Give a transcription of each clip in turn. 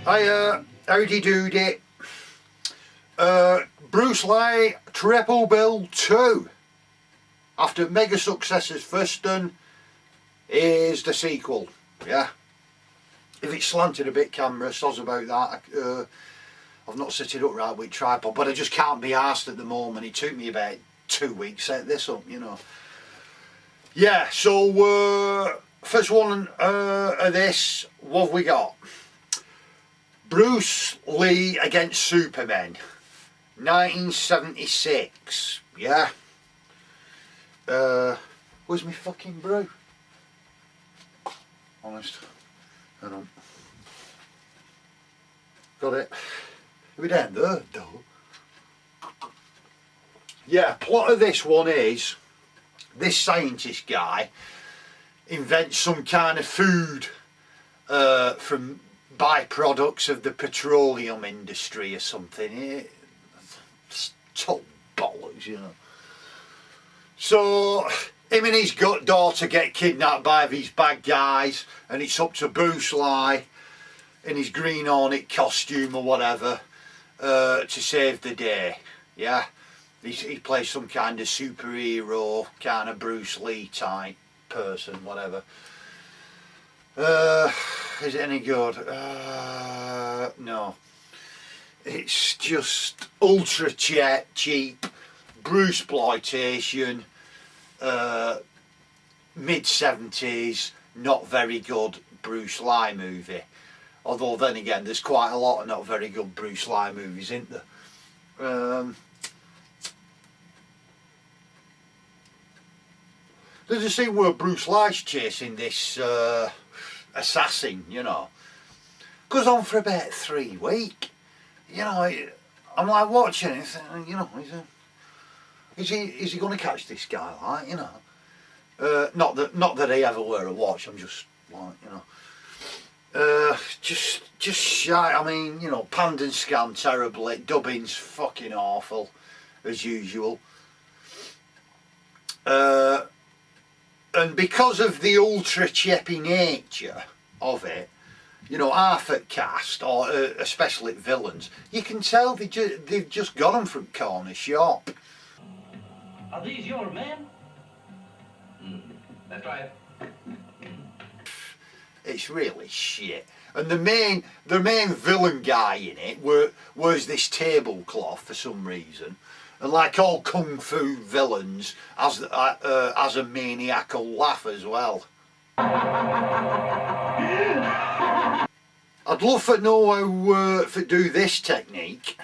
Howdy doody. Bruce Lee Triple Bill 2. After mega successes first done, here's the sequel. Yeah. If it's slanted a bit, camera, soz about that. I've not set it up right with tripod, but I just can't be arsed at the moment. It took me about 2 weeks to set this up, you know. Yeah, so first one of this, what have we got? Bruce Lee against Superman, 1976. Yeah. Where's my fucking brew? Honest. Hang on. Got it. Are we down there though? Yeah, plot of this one is this scientist guy invents some kind of food from byproducts of the petroleum industry or something. It's total bollocks, you know. So him and his daughter get kidnapped by these bad guys, and it's up to Bruce Lee in his Green Hornet costume or whatever to save the day. Yeah, he plays some kind of superhero, kind of Bruce Lee type person, whatever. Is it any good? No. It's just ultra cheap Bruceploitation, mid-70s, not very good Bruce Lee movie. Although then again, there's quite a lot of not very good Bruce Lee movies, isn't there? There's a scene where Bruce Lee's chasing this assassin, you know. Goes on for about 3 weeks. You know, I'm like watching it, you know, is he going to catch this guy, like, you know? Not that he ever wear a watch, I'm just like, you know. Just shy. I mean, you know, panned and scanned terribly. Dubbing's fucking awful, as usual. And because of the ultra chippy nature of it, you know, half at cast, or especially villains, you can tell they've just got them from corner shop. Are these your men? That's right. It's really shit. And the main villain guy in it wears this tablecloth for some reason, and like all kung fu villains, has a maniacal laugh as well. I'd love to know how to do this technique.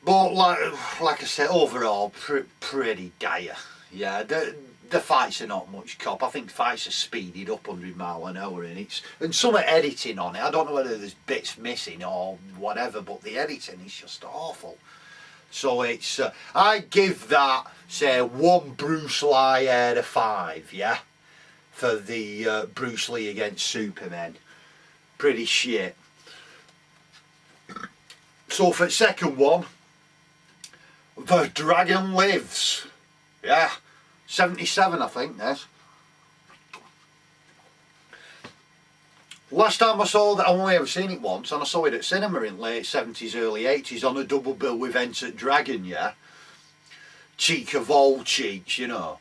But like I said, overall pretty dire. Yeah, the fights are not much cop. I think fights are speeded up 100 miles an hour, and some editing on it. I don't know whether there's bits missing or whatever, but the editing is just awful. So it's I give that, say, 1 Bruce Lee out of 5. Yeah, for the Bruce Lee against Superman. Pretty shit. So for the second one, The Dragon Lives. Yeah, 77 I think this. Last time I saw that, I've only ever seen it once, and I saw it at cinema in late 70s, early 80s on a double bill with Enter Dragon, yeah. Cheek of all cheeks, you know.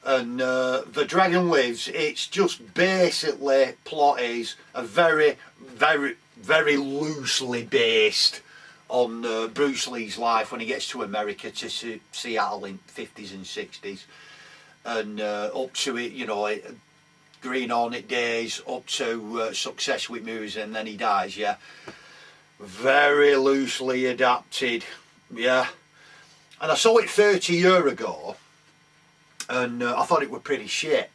And The Dragon Lives, it's just basically, plot is a very, very, very loosely based on Bruce Lee's life when he gets to America, to Seattle in 50s and 60s, and up to it, you know, Green Hornet days, up to success with movies, and then he dies. Yeah, very loosely adapted. Yeah, and I saw it 30 years ago, and I thought it was pretty shit,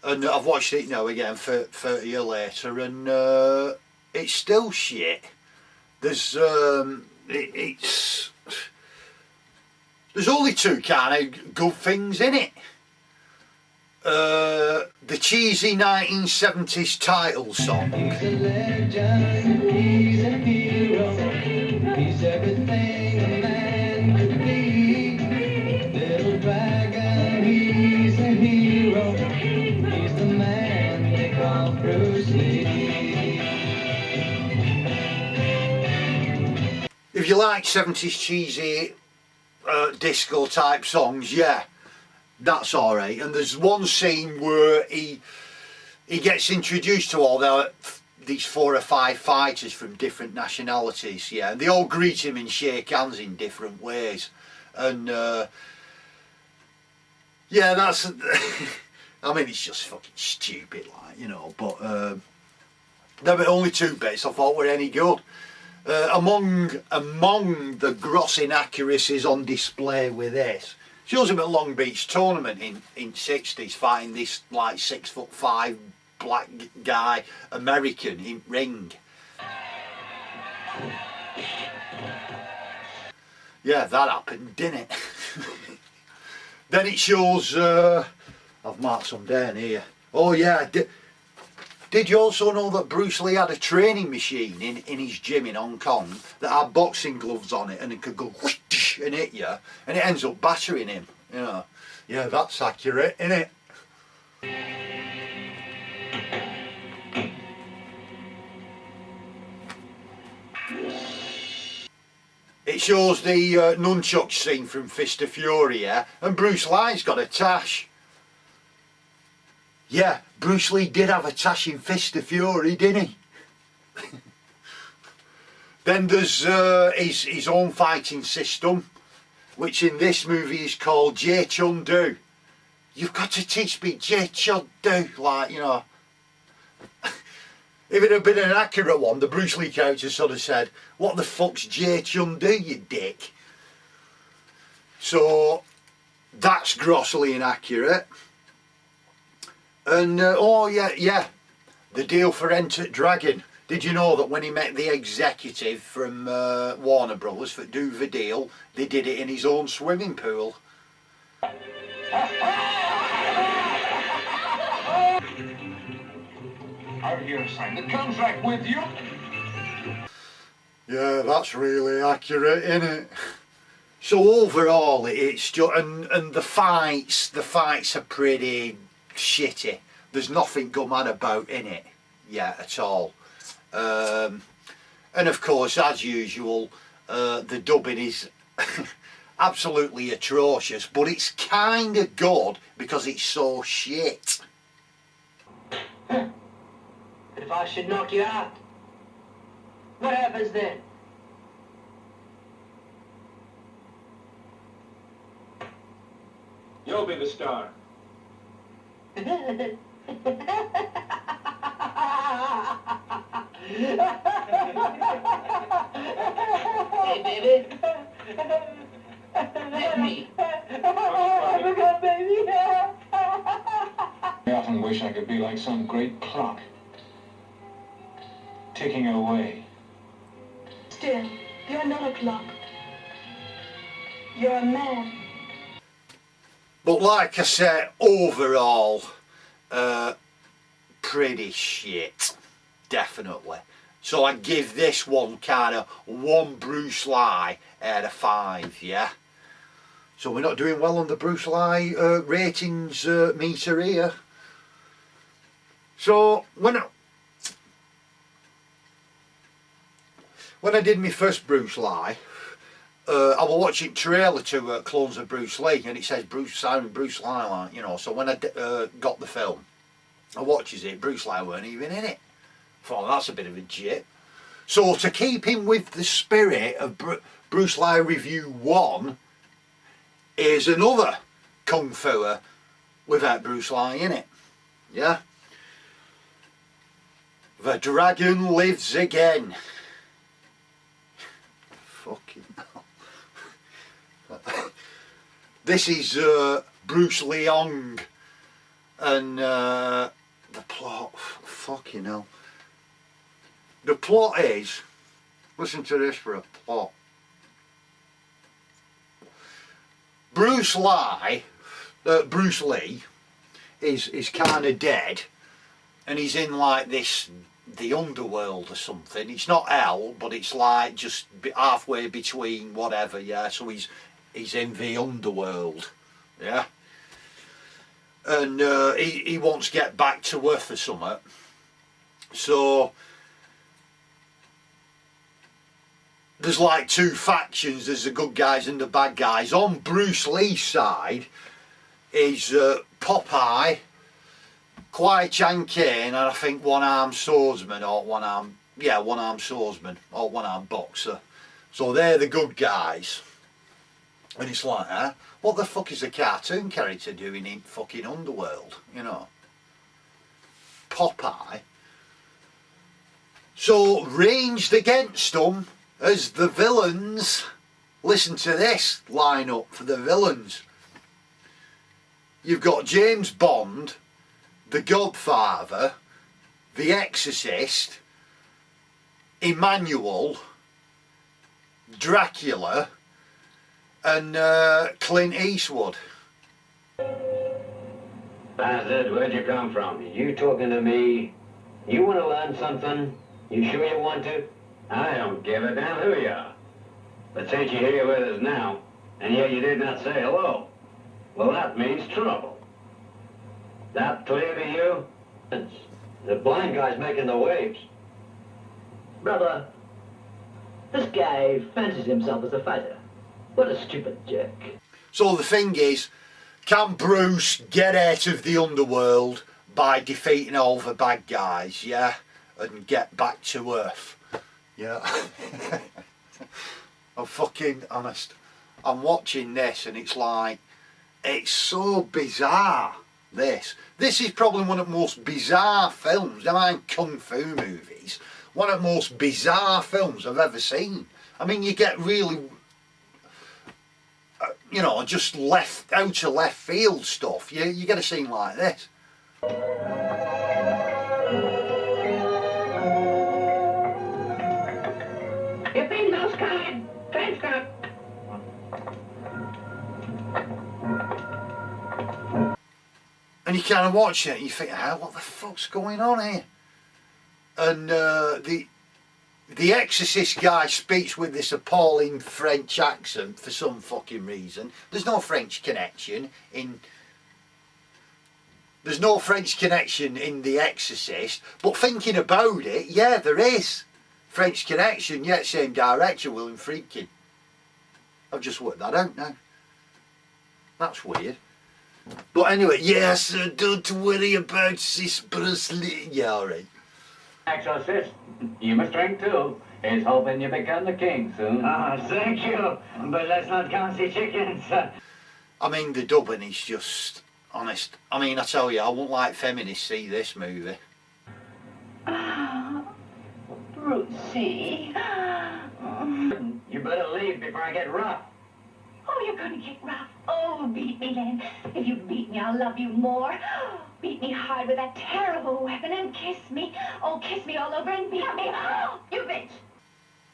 and I've watched it now again for 30 years later, and it's still shit. There's there's only 2 kind of good things in it. The cheesy 1970s title song. He's a legend, he's a hero, he's everything a man you like 70s cheesy disco type songs, yeah, that's alright. And there's one scene where he gets introduced to all these 4 or 5 fighters from different nationalities, yeah, and they all greet him and shake hands in different ways. And yeah, that's I mean, it's just fucking stupid, like, you know, but there were only 2 bits I thought were any good. Among the gross inaccuracies on display with this, shows him at Long Beach tournament in 60s fighting this like 6'5" black guy American in ring. Yeah, that happened, didn't it? Then it shows, I've marked some down here. Oh yeah, did you also know that Bruce Lee had a training machine in his gym in Hong Kong that had boxing gloves on it and it could go whoosh and hit you and it ends up battering him, you know? Yeah, that's accurate, isn't it? It shows the nunchuck scene from Fist of Fury, yeah? And Bruce Lee's got a tash. Yeah, Bruce Lee did have a tash in Fist of Fury, didn't he? Then there's his own fighting system, which in this movie is called Jeet Kune Do. You've got to teach me Jeet Kune Do, like, you know. If it had been an accurate one, the Bruce Lee character sort of said, "What the fuck's Jeet Kune Do, you dick?" So that's grossly inaccurate. And oh yeah, the deal for Enter Dragon. Did you know that when he met the executive from Warner Brothers for do the deal, they did it in his own swimming pool? I'm here to sign the contract with you. Yeah, that's really accurate, isn't it? So overall, it's just and the fights are pretty shitty. There's nothing good man about in it, yeah, at all. And of course, as usual, the dubbing is absolutely atrocious, but it's kind of good because it's so shit. If I should knock you out, what happens then? You'll be the star. Hey, baby. Let me. Baby. I often wish I could be like some great clock, ticking away. Still, you're not a clock. You're a man. But like I said, overall, pretty shit, definitely. So I give this one kind of 1 Bruce Lee out of 5, yeah? So we're not doing well on the Bruce Lee ratings meter here. So when I did my first Bruce Lee, I was watching trailer to Clones of Bruce Lee, and it says Bruce Lee, like, you know. So when I got the film, I watches it, Bruce Lee weren't even in it. I thought, that's a bit of a jit. So to keep him with the spirit of Bruce Lee Review 1, is another Kung Fu without Bruce Lee in it. Yeah? The Dragon Lives Again. Fucking hell. This is Bruce Leong, and the plot, fucking hell. The plot is, listen to this for a plot. Bruce Lee is kind of dead, and he's in like the underworld or something. It's not hell, but it's like just halfway between whatever, yeah. So he's in the underworld, yeah. And he wants to get back to Earth or something. So there's like two factions, there's the good guys and the bad guys. On Bruce Lee's side is Popeye, Kwai Chan Kane, and I think one-armed swordsman or one-armed swordsman or one-armed boxer. So they're the good guys. And it's like, what the fuck is a cartoon character doing in fucking Underworld, you know? Popeye. So ranged against them as the villains, listen to this lineup for the villains. You've got James Bond, The Godfather, The Exorcist, Emmanuel, Dracula, and Clint Eastwood. Bastard, where'd you come from? You talking to me? You want to learn something? You sure you want to? I don't give a damn who you are. But since you're here with us now, and yet you did not say hello, well, that means trouble. That clear to you? The blind guy's making the waves. Brother, this guy fancies himself as a fighter. What a stupid jerk. So the thing is, can Bruce get out of the underworld by defeating all the bad guys, yeah? And get back to Earth, yeah? I'm fucking honest. I'm watching this and it's like, it's so bizarre, this. This is probably one of the most bizarre films, I mean kung fu movies, one of the most bizarre films I've ever seen. I mean, you get really, you know, just out of left field stuff. You get a scene like this. You've been no sky. Thanks, God. And you kind of watch it and you think, what the fuck's going on here? And the Exorcist guy speaks with this appalling French accent for some fucking reason. There's no French connection in The Exorcist, but thinking about it, yeah, there is French connection, yet same director, William Friedkin. I've just worked that out now. That's weird. But anyway, yes, don't worry about this Bruce Lee. Yeah, alright. Exorcist, you must drink too. He's hoping you become the king soon. Ah, thank you. But let's not count the chickens. I mean, the dubbing is just, honest. I mean, I tell you, I wouldn't like feminists see this movie. Ah, Brucey. You better leave before I get rough. Oh, you're gonna get rough. Oh, beat me then. If you beat me, I'll love you more. Beat me hard with that terrible weapon and kiss me. Oh, kiss me all over and beat me. Oh, you bitch.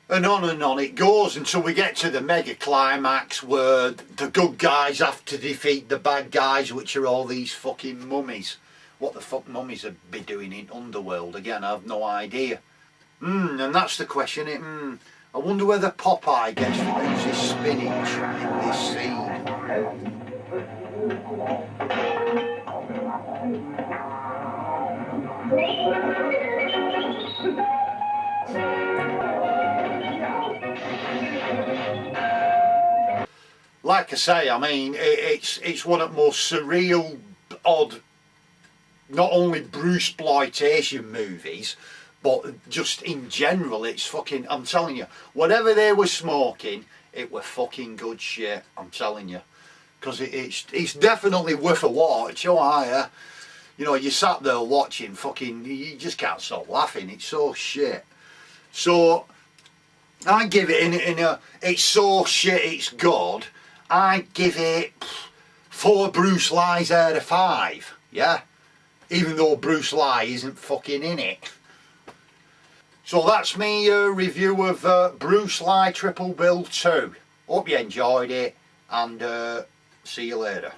And on it goes until we get to the mega climax where the good guys have to defeat the bad guys, which are all these fucking mummies. What the fuck mummies would be doing in Underworld? Again, I have no idea. And that's the question. I wonder whether Popeye gets to use his spinach in this scene. Like I say, I mean, it's one of the most surreal, odd, not only Bruceploitation movies, but just in general, it's fucking, I'm telling you, whatever they were smoking, it were fucking good shit, I'm telling you. Because it's definitely worth a watch, you know, you sat there watching fucking, you just can't stop laughing, it's so shit. So, I give it, it's so shit, it's good, I give it 4 Bruce Lees out of 5, yeah? Even though Bruce Lee isn't fucking in it. So that's me review of Bruce Lee Triple Bill 2. Hope you enjoyed it and see you later.